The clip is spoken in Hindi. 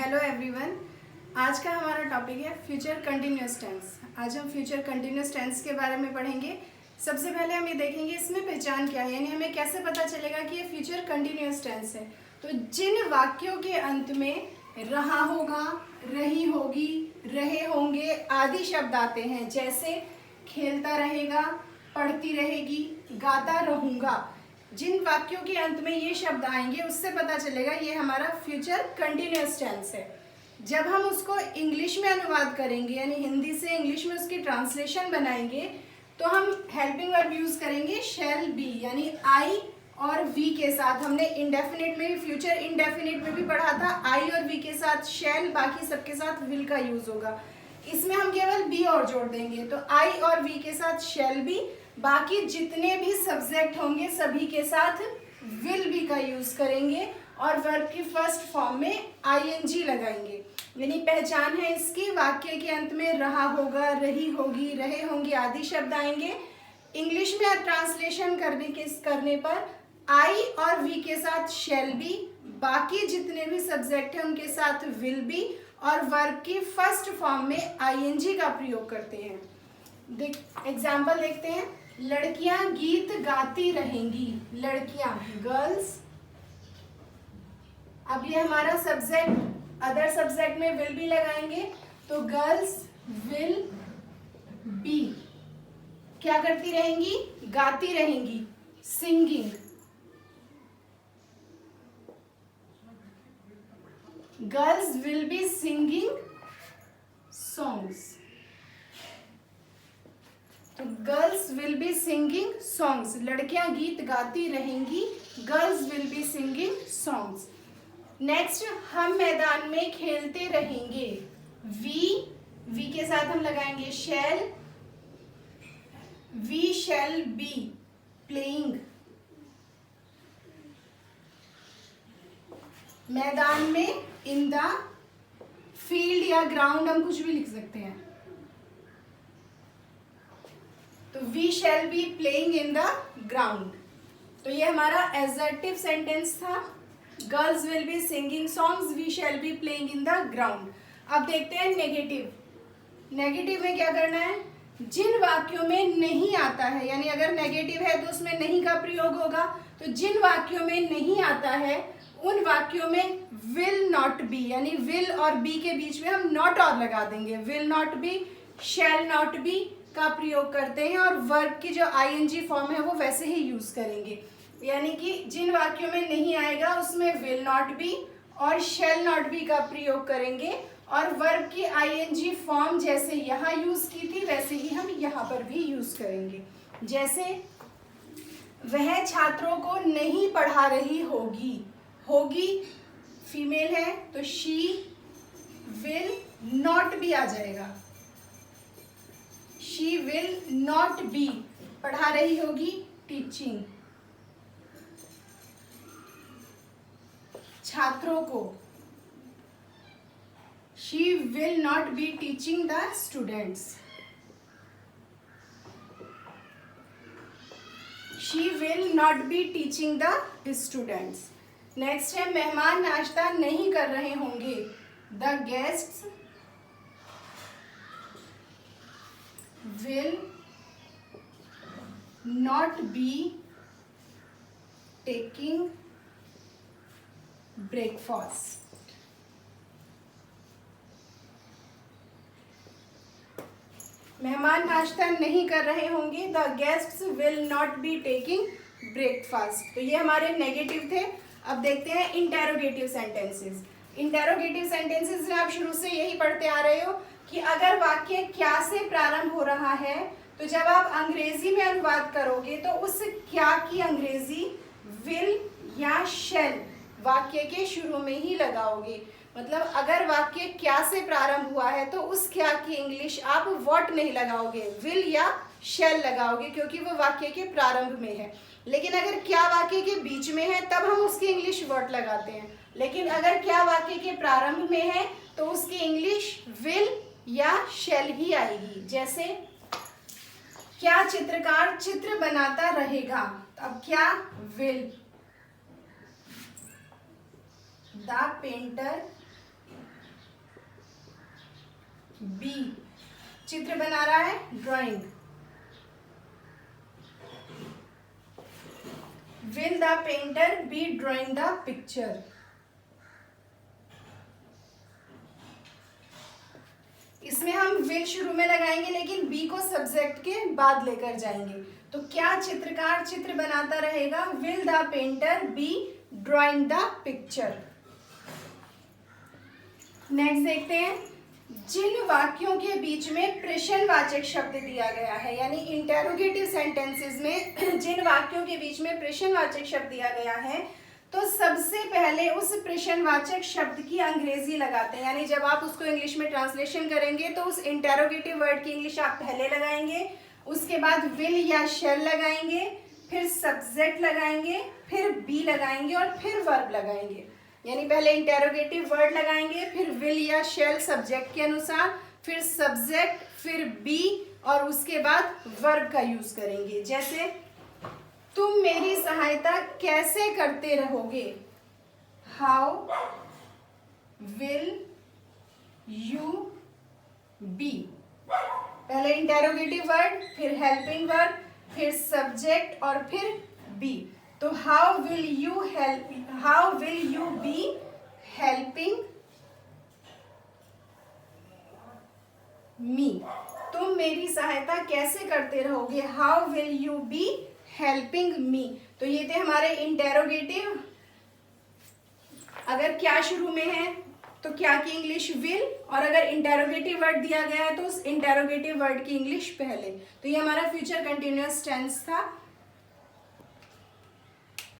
Hello everyone. आज का हमारा टॉपिक है फ्यूचर कंटिन्यूअस टेंस। आज हम फ्यूचर कंटिन्यूअस टेंस के बारे में पढ़ेंगे। सबसे पहले हम ये देखेंगे इसमें पहचान क्या है, यानी हमें कैसे पता चलेगा कि ये फ्यूचर कंटिन्यूअस टेंस है। तो जिन वाक्यों के अंत में रहा होगा, रही होगी, रहे होंगे आदि शब्द आते हैं, जैसे खेलता रहेगा, पढ़ती रहेगी, गाता रहूँगा, जिन वाक्यों के अंत में ये शब्द आएंगे उससे पता चलेगा ये हमारा फ्यूचर कंटिन्यूअस टेंस है। जब हम उसको इंग्लिश में अनुवाद करेंगे, यानी हिंदी से इंग्लिश में उसकी ट्रांसलेशन बनाएंगे, तो हम हेल्पिंग वर्ब यूज़ करेंगे शैल बी, यानी आई और वी के साथ। हमने इंडेफिनिट में भी, फ्यूचर इंडेफिनिट में भी पढ़ा था, आई और वी के साथ शैल, बाकी सबके साथ विल का यूज़ होगा। इसमें हम केवल बी और जोड़ देंगे, तो आई और वी के साथ शैल बी, बाकी जितने भी सब्जेक्ट होंगे सभी के साथ विल बी का यूज करेंगे और वर्ब की फर्स्ट फॉर्म में आईएनजी लगाएंगे। यानी पहचान है इसकी, वाक्य के अंत में रहा होगा, रही होगी, रहे होंगे आदि शब्द आएंगे। इंग्लिश में ट्रांसलेशन करने पर आई और वी के साथ शैल बी, बाकी जितने भी सब्जेक्ट हैं उनके साथ विल बी, और वर्ब की फर्स्ट फॉर्म में आईएनजी का प्रयोग करते हैं। एग्जाम्पल देखते हैं। लड़कियां गीत गाती रहेंगी, लड़कियां गर्ल्स। अब ये हमारा सब्जेक्ट, अदर सब्जेक्ट में विल बी लगाएंगे, तो गर्ल्स विल बी क्या करती रहेंगी? गाती रहेंगी, singing. Girls will be singing songs. तो girls will be singing songs, लड़कियां गीत गाती रहेंगी, girls will be singing songs. Next, हम मैदान में खेलते रहेंगे, वी के साथ हम लगाएंगे shall, we shall be playing. मैदान में, इन द फील्ड या ग्राउंड हम कुछ भी लिख सकते हैं, तो we shall be playing in the ground. तो ये हमारा एडजेक्टिव सेंटेंस था, girls will be singing songs, we shall be playing in the ground. अब देखते हैं नेगेटिव। नेगेटिव में क्या करना है? जिन वाक्यों में नहीं आता है, यानी अगर नेगेटिव है तो उसमें नहीं का प्रयोग होगा, तो जिन वाक्यों में नहीं आता है उन वाक्यों में विल नॉट बी, यानी विल और बी के बीच में हम नॉट और लगा देंगे, will not be, shall not be का प्रयोग करते हैं, और वर्ब की जो आईएनजी फॉर्म है वो वैसे ही यूज करेंगे। यानी कि जिन वाक्यों में नहीं आएगा उसमें विल नॉट बी और शैल नॉट बी का प्रयोग करेंगे, और वर्ब की आईएनजी फॉर्म जैसे यहाँ यूज की थी वैसे ही हम यहाँ पर भी यूज करेंगे। जैसे वह छात्रों को नहीं पढ़ा रही होगी, होगी फीमेल है तो शी विल नॉट बी आ जाएगा, शी विल नॉट बी पढ़ा रही होगी, टीचिंग। छात्रों को, she will not be teaching the students, she will not be teaching the students. Next है मेहमान नाश्ता नहीं कर रहे होंगे, the guests will not be taking breakfast. मेहमान नाश्ता नहीं कर रहे होंगे, the guests will not be taking breakfast. तो ये हमारे नेगेटिव थे। अब देखते हैं इंटेरोगेटिव सेंटेंसेस। इंटेरोगेटिव सेंटेंसेस में आप शुरू से यही पढ़ते आ रहे हो कि अगर वाक्य क्या से प्रारंभ हो रहा है, तो जब आप अंग्रेजी में अनुवाद करोगे तो उस क्या की अंग्रेजी विल या शैल वाक्य के शुरू में ही लगाओगे। मतलब अगर वाक्य क्या से प्रारंभ हुआ है तो उस क्या की इंग्लिश आप व्हाट नहीं लगाओगे, विल या शैल लगाओगे, क्योंकि वो वाक्य के प्रारंभ में है। लेकिन अगर क्या वाक्य के बीच में है तब हम उसकी इंग्लिश व्हाट लगाते हैं, लेकिन अगर क्या वाक्य के प्रारंभ में है तो उसकी इंग्लिश विल या शैल ही आएगी। जैसे क्या चित्रकार चित्र बनाता रहेगा, अब क्या विल, द पेंटर बी चित्र बना रहा है, drawing. Will the painter be drawing the picture. इसमें हम विल शुरू में लगाएंगे लेकिन बी को सब्जेक्ट के बाद लेकर जाएंगे। तो क्या चित्रकार चित्र बनाता रहेगा? Will the painter be drawing the picture. Next देखते हैं, जिन वाक्यों के बीच में प्रश्नवाचक शब्द दिया गया है, यानी इंटेरोगेटिव सेंटेंसेस में जिन वाक्यों के बीच में प्रश्नवाचक शब्द दिया गया है, तो सबसे पहले उस प्रश्नवाचक शब्द की अंग्रेजी लगाते हैं। यानी जब आप उसको इंग्लिश में ट्रांसलेशन करेंगे तो उस इंटेरोगेटिव वर्ड की इंग्लिश आप पहले लगाएंगे, उसके बाद विल या शैल लगाएंगे, फिर सब्जेक्ट लगाएंगे, फिर बी लगाएंगे और फिर वर्ब लगाएंगे। यानी पहले इंटेरोगेटिव वर्ड लगाएंगे, फिर विल या शैल सब्जेक्ट के अनुसार, फिर सब्जेक्ट, फिर बी और उसके बाद वर्ब का यूज करेंगे। जैसे तुम मेरी सहायता कैसे करते रहोगे? How will you be. पहले इंटेरोगेटिव वर्ड, फिर हेल्पिंग वर्ब, फिर सब्जेक्ट और फिर बी। तो how will you be helping me. तुम मेरी सहायता कैसे करते रहोगे? How will you be helping me. तो ये थे हमारे इंटेरोगेटिव। अगर क्या शुरू में है तो क्या की इंग्लिश विल, और अगर इंटेरोगेटिव वर्ड दिया गया है तो उस इंटेरोगेटिव वर्ड की इंग्लिश पहले। तो ये हमारा फ्यूचर कंटिन्यूअस टेंस था।